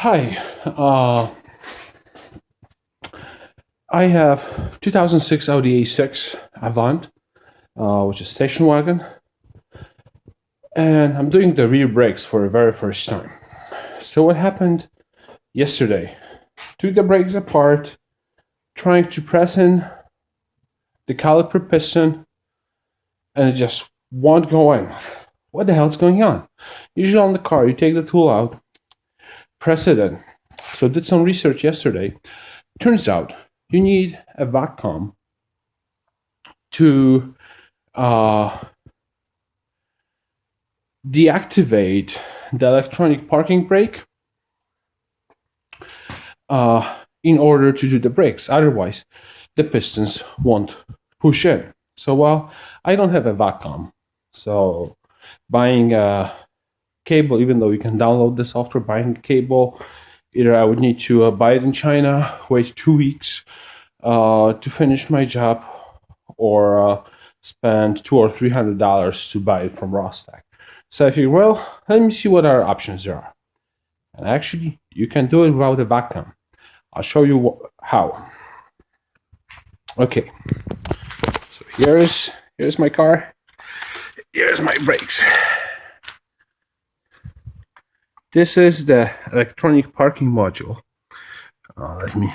Hi, I have 2006 Audi A6 Avant, which is station wagon, and I'm doing the rear brakes for the very first time. So what happened yesterday? Took the brakes apart, trying to press in the caliper piston, and it just won't go in. What the hell's going on? Usually on the car, you take the tool out, press it in. So did some research yesterday. Turns out you need a VAG COM to deactivate the electronic parking brake in order to do the brakes. Otherwise, the pistons won't push in. So, well, I don't have a VAG COM. So, buying a cable, even though you can download the software, buying a cable, either I would need to buy it in China, wait 2 weeks to finish my job, or spend $200 or $300 to buy it from Rostec. So I figured, well, let me see what our options there are. And actually, you can do it without a VAG COM. I'll show you how. Okay, so here's my car. Here's my brakes. This is the electronic parking module. Let me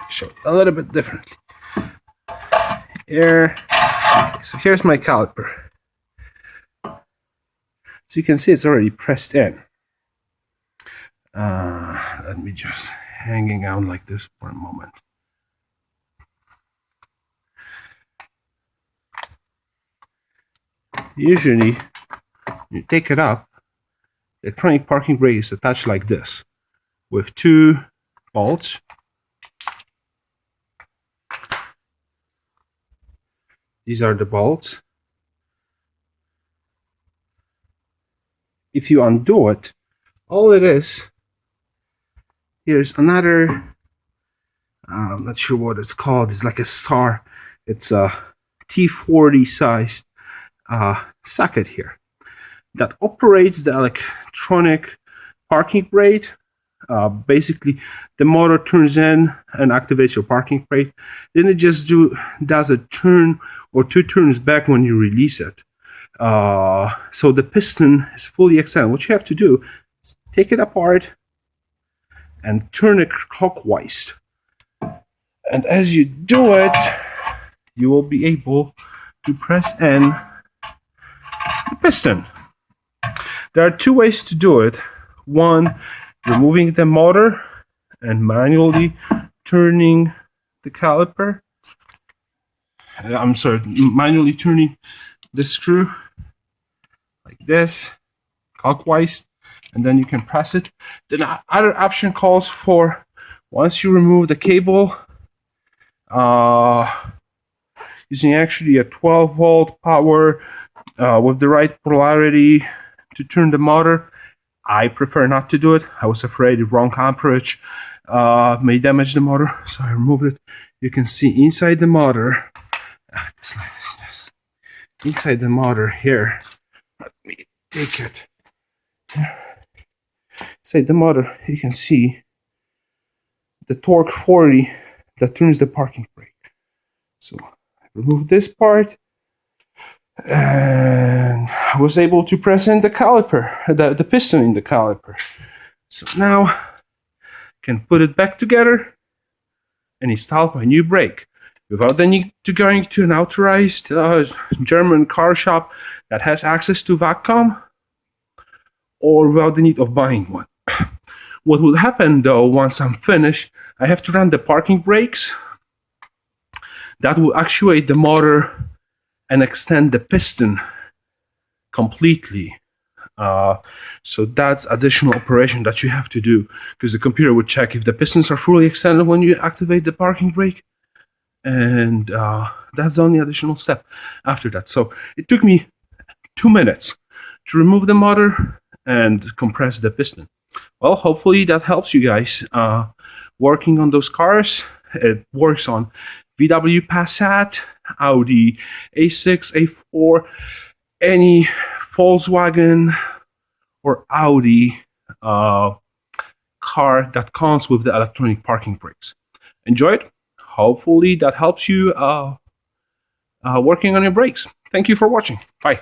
show it a little bit differently. Here, so here's my caliper. So you can see it's already pressed in. Let me just hanging out like this for a moment. Usually, you take it up, the electronic parking brake is attached like this, with two bolts. These are the bolts. If you undo it, all it is, here's another, I'm not sure what it's called, it's like a star. It's a T40 sized socket here that operates the electronic parking brake. Basically, the motor turns in and activates your parking brake. Then it just does a turn or two turns back when you release it. So the piston is fully extended. What you have to do is take it apart and turn it clockwise. And as you do it, you will be able to press in the piston. There are two ways to do it. One, removing the motor and manually turning the caliper. I'm sorry, manually turning the screw like this, clockwise, and then you can press it. The other option calls for, once you remove the cable, using actually a 12-volt power with the right polarity to turn the motor. I prefer not to do it. I was afraid the wrong amperage may damage the motor, so I removed it. You can see inside the motor, inside the motor here. Let me take it. Inside the motor, you can see the torque 40 that turns the parking brake. So I removed this part, and I was able to press in the caliper, the piston in the caliper. So now I can put it back together and install my new brake without the need to going to an authorized German car shop that has access to VAG COM, or without the need of buying one. What will happen though, once I'm finished, I have to run the parking brakes that will actuate the motor and extend the piston completely. So that's additional operation that you have to do, because the computer would check if the pistons are fully extended when you activate the parking brake, and that's the only additional step after that. So it took me 2 minutes to remove the motor and compress the piston. Well, hopefully that helps you guys working on those cars. It works on VW Passat, Audi A6, A4, any Volkswagen or Audi car that comes with the electronic parking brakes. Enjoy it. Hopefully that helps you working on your brakes. Thank you for watching. Bye.